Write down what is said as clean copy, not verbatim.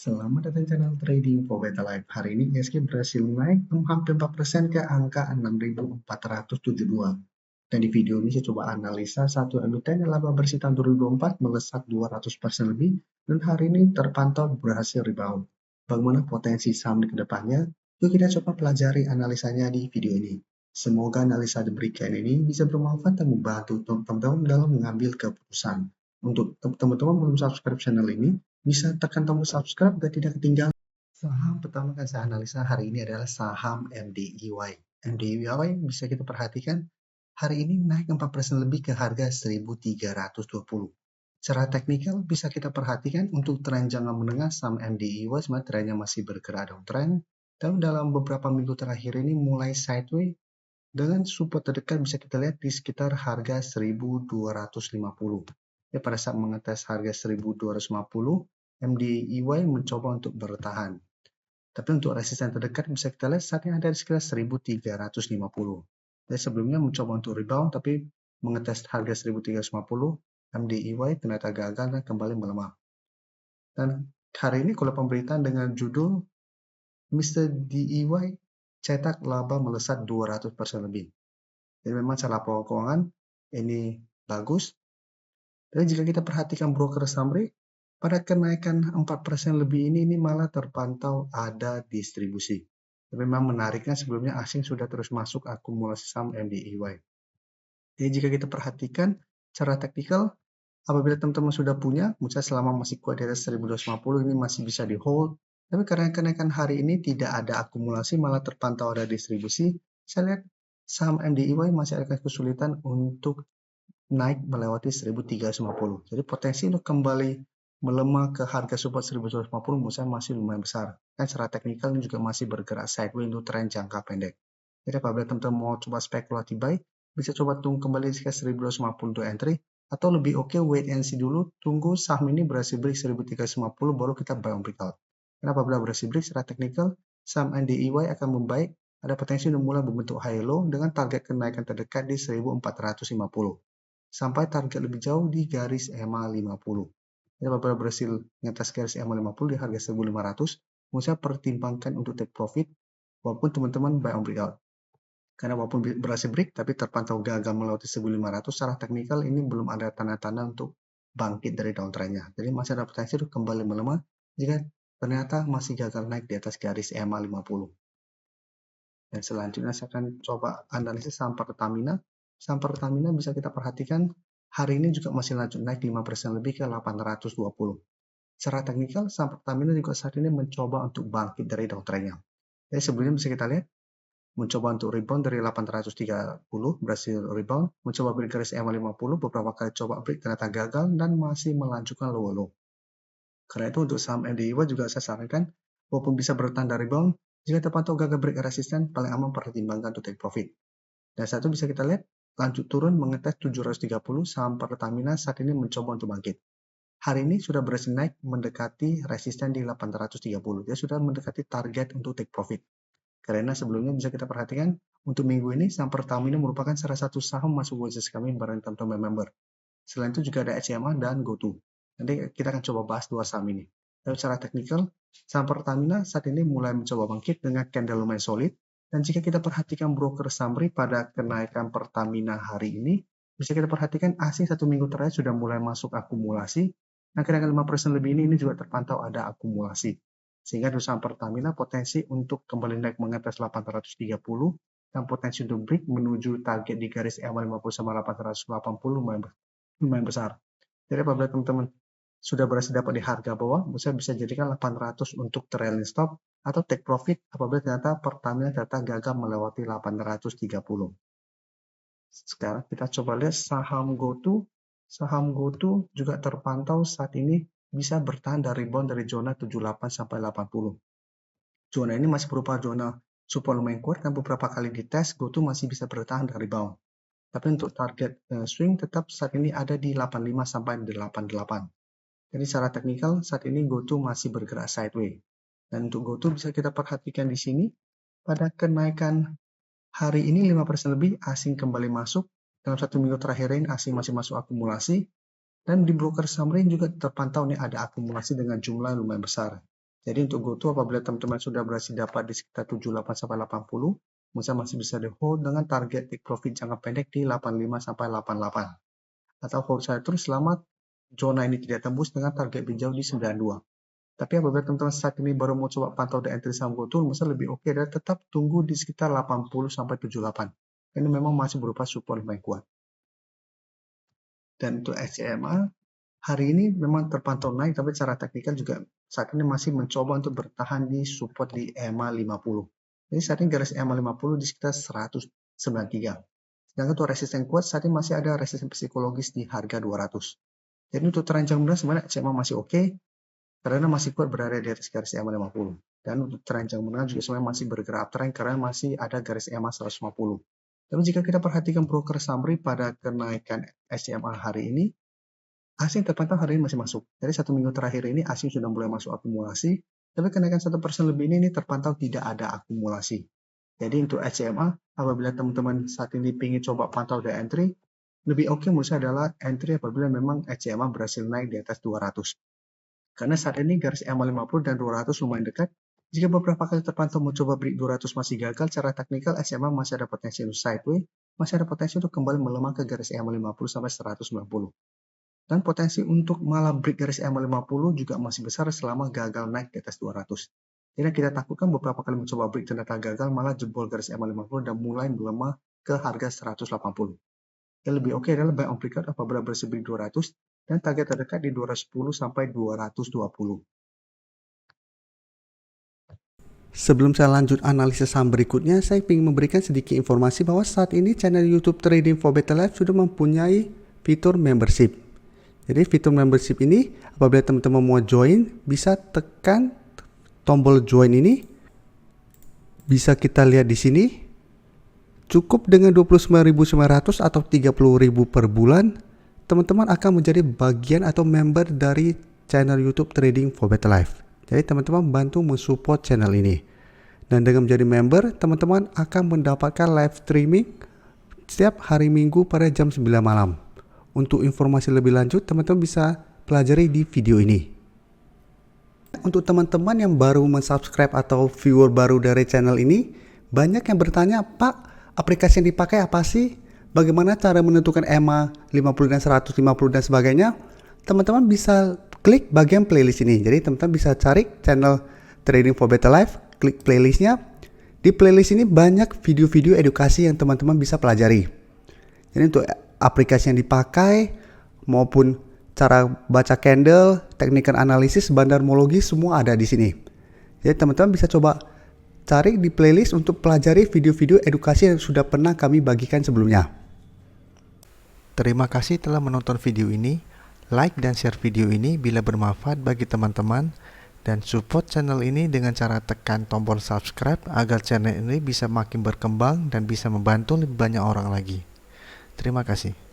Selamat datang channel Trading for Beta Life. Hari ini ISG berhasil naik hampir 4% ke angka 6.472. Dan di video ini saya coba analisa satu emiten yang laba bersih tahun 2024 melesat 200% lebih dan hari ini terpantau berhasil rebound. Bagaimana potensi saham di kedepannya? Yuk kita coba pelajari analisanya di video ini. Semoga analisa diberikan ini bisa bermanfaat dan membantu teman-teman dalam mengambil keputusan. Untuk teman-teman belum subscribe channel ini, bisa tekan tombol subscribe agar tidak ketinggalan. Saham pertama yang saya analisa hari ini adalah saham MDIY. MDIY bisa kita perhatikan hari ini naik 4% lebih ke harga 1.320. Secara teknikal bisa kita perhatikan untuk tren jangka menengah saham MDIY sebenarnya trennya masih bergerak downtrend. Dan dalam beberapa minggu terakhir ini mulai sideways dengan support terdekat bisa kita lihat di sekitar harga 1.250. Ya, pada saat mengetes harga 1.250, MDIY mencoba untuk bertahan. Tapi untuk resisten terdekat bisa kita lihat saat ini ada di sekitar 1.350. Jadi sebelumnya mencoba untuk rebound tapi mengetes harga 1.350, MDIY ternyata gagal dan kembali melemah. Dan hari ini kalau pemberitaan dengan judul Mr. DIY cetak laba melesat 200% lebih. Jadi memang secara laporan keuangan ini bagus. Dan jika kita perhatikan broker summary, pada kenaikan 4% lebih ini malah terpantau ada distribusi. Tapi memang menariknya sebelumnya asing sudah terus masuk akumulasi saham MDIY. Jadi jika kita perhatikan secara teknikal, apabila teman-teman sudah punya, misalnya selama masih kuat di atas 1.250 ini masih bisa di hold. Tapi karena kenaikan hari ini tidak ada akumulasi, malah terpantau ada distribusi, saya lihat saham MDIY masih akan kesulitan untuk naik melewati 1.350. Jadi potensi untuk kembali melemah ke harga support 1.250 menurut saya masih lumayan besar. Dan secara teknikal ini juga masih bergerak sideways untuk tren jangka pendek. Jadi apabila teman-teman mau coba spekulatif buy, bisa coba tunggu kembali ke 1.250 untuk entry, atau lebih oke wait and see dulu, tunggu saham ini berhasil break 1.350 baru kita buy on breakout. Karena apabila berhasil break secara teknikal, saham NDIY akan membaik, ada potensi untuk mulai membentuk high low dengan target kenaikan terdekat di 1.450 sampai target lebih jauh di garis EMA 50. Jadi apabila berhasil ngetes garis EMA 50 di harga 1.500, menurut saya pertimbangkan untuk take profit walaupun teman-teman buy on breakout. Karena walaupun berhasil break tapi terpantau gagal melewati 1.500, secara teknikal ini belum ada tanda-tanda untuk bangkit dari downtrendnya. Jadi masih ada potensi untuk kembali melemah jika ternyata masih gagal naik di atas garis EMA 50. Dan selanjutnya saya akan coba analisis saham Pertamina. Saham Pertamina bisa kita perhatikan hari ini juga masih lanjut naik 5% lebih ke 820. Secara teknikal, saham Pertamina juga saat ini mencoba untuk bangkit dari downtrendnya. Jadi sebelumnya bisa kita lihat mencoba untuk rebound dari 830, berhasil rebound, mencoba break garis EMA 50, beberapa kali coba break ternyata gagal dan masih melanjutkan lower low. Karena itu untuk saham MDIY juga saya sarankan, walaupun bisa bertahan dari rebound, jika terpantau gagal break resisten, paling aman pertimbangkan untuk take profit. Dan satu bisa kita lihat, lanjut turun mengetes 730, saham Pertamina saat ini mencoba untuk bangkit. Hari ini sudah berhasil naik mendekati resisten di 830, dia sudah mendekati target untuk take profit. Karena sebelumnya bisa kita perhatikan, untuk minggu ini saham Pertamina merupakan salah satu saham masuk watchlist kami bareng teman-teman member. Selain itu juga ada SCMA dan GoTo. Nanti kita akan coba bahas dua saham ini. Dan secara teknikal, saham Pertamina saat ini mulai mencoba bangkit dengan candle lumayan solid. Dan jika kita perhatikan broker summary pada kenaikan Pertamina hari ini, bisa kita perhatikan asing satu minggu terakhir sudah mulai masuk akumulasi. Nah, kenaikan 5% lebih ini juga terpantau ada akumulasi. Sehingga di saham Pertamina potensi untuk kembali naik mengatas 830 dan potensi untuk break menuju target di garis EMA 50 sama 880 lumayan besar. Jadi apabila teman-teman sudah berhasil dapat di harga bawah, saya bisa jadikan 800 untuk trailing stop atau take profit apabila ternyata Pertamina ternyata gagal melewati 830. Sekarang kita coba lihat saham GoTo. Saham GoTo juga terpantau saat ini bisa bertahan dari rebound dari zona 78 sampai 80. Zona ini masih berupa zona support lumayan kuat dan beberapa kali dites GoTo masih bisa bertahan dari rebound. Tapi untuk target swing tetap saat ini ada di 85 sampai 88. Jadi secara teknikal saat ini GoTo masih bergerak sideways. Dan untuk GoTo bisa kita perhatikan di sini pada kenaikan hari ini 5% lebih asing kembali masuk. Dalam satu minggu terakhir ini asing masih masuk akumulasi. Dan di broker summary juga terpantau nih ada akumulasi dengan jumlah lumayan besar. Jadi untuk GoTo apabila teman-teman sudah berhasil dapat di sekitar 78 sampai 80, masih bisa di hold dengan target take profit jangka pendek di 85 sampai 88. Atau hold saya terus selama zona ini tidak tembus dengan target hijau di 92. Tapi apabila teman-teman saat ini baru mau coba pantau the entry saham GoTo, lebih oke dan tetap tunggu di sekitar 80 sampai 78. Ini memang masih berupa support yang kuat. Dan untuk SCMA, hari ini memang terpantau naik, tapi secara teknikal juga saat ini masih mencoba untuk bertahan di support di EMA 50. Jadi saat ini garis EMA 50 di sekitar 193. Sedangkan untuk resisten kuat, saat ini masih ada resisten psikologis di harga 200. Jadi untuk tren jangka menengah sebenarnya SCMA masih oke, karena masih kuat berada di atas garis EMA 50. Dan untuk tren jangka menengah juga sebenarnya masih bergerak uptrend karena masih ada garis EMA 150. Tapi jika kita perhatikan broker summary pada kenaikan SCMA hari ini, asing terpantau hari ini masih masuk. Jadi 1 minggu terakhir ini asing sudah mulai masuk akumulasi, tapi kenaikan 1% lebih ini terpantau tidak ada akumulasi. Jadi untuk SCMA, apabila teman-teman saat ini ingin coba pantau the entry, lebih oke menurut saya adalah entry apabila memang SCMA berhasil naik di atas 200. Karena saat ini garis EMA 50 dan 200 lumayan dekat. Jika beberapa kali terpantau mencoba break 200 masih gagal, secara teknikal SMA masih ada potensi untuk sideways, masih ada potensi untuk kembali melemah ke garis EMA 50 sampai 190. Dan potensi untuk malah break garis EMA 50 juga masih besar selama gagal naik di atas 200. Jadi kita takutkan beberapa kali mencoba break ternyata gagal, malah jebol garis EMA 50 dan mulai melemah ke harga 180. Yang lebih oke adalah buy on breakout apabila berhasil break 200 dan target terdekat di 210 sampai 220. Sebelum saya lanjut analisis saham berikutnya, saya ingin memberikan sedikit informasi bahwa saat ini channel YouTube Trading for Better Life sudah mempunyai fitur membership. Jadi fitur membership ini apabila teman-teman mau join, bisa tekan tombol join ini. Bisa kita lihat di sini. Cukup dengan 29.900 atau 30.000 per bulan, teman-teman akan menjadi bagian atau member dari channel YouTube Trading for Better Life. Jadi teman-teman bantu mensupport channel ini. Dan dengan menjadi member, teman-teman akan mendapatkan live streaming setiap hari Minggu pada jam 9 malam. Untuk informasi lebih lanjut, teman-teman bisa pelajari di video ini. Untuk teman-teman yang baru mensubscribe atau viewer baru dari channel ini, banyak yang bertanya, Pak, aplikasi yang dipakai apa sih? Bagaimana cara menentukan EMA 50 dan 150 dan sebagainya? Teman-teman bisa klik bagian playlist ini. Jadi teman-teman bisa cari channel Trading for Better Life, klik playlistnya. Di playlist ini banyak video-video edukasi yang teman-teman bisa pelajari. Jadi untuk aplikasi yang dipakai maupun cara baca candle, teknikal analisis, bandarmologi semua ada di sini. Jadi teman-teman bisa coba cari di playlist untuk pelajari video-video edukasi yang sudah pernah kami bagikan sebelumnya. Terima kasih telah menonton video ini. Like dan share video ini bila bermanfaat bagi teman-teman. Dan support channel ini dengan cara tekan tombol subscribe agar channel ini bisa makin berkembang dan bisa membantu lebih banyak orang lagi. Terima kasih.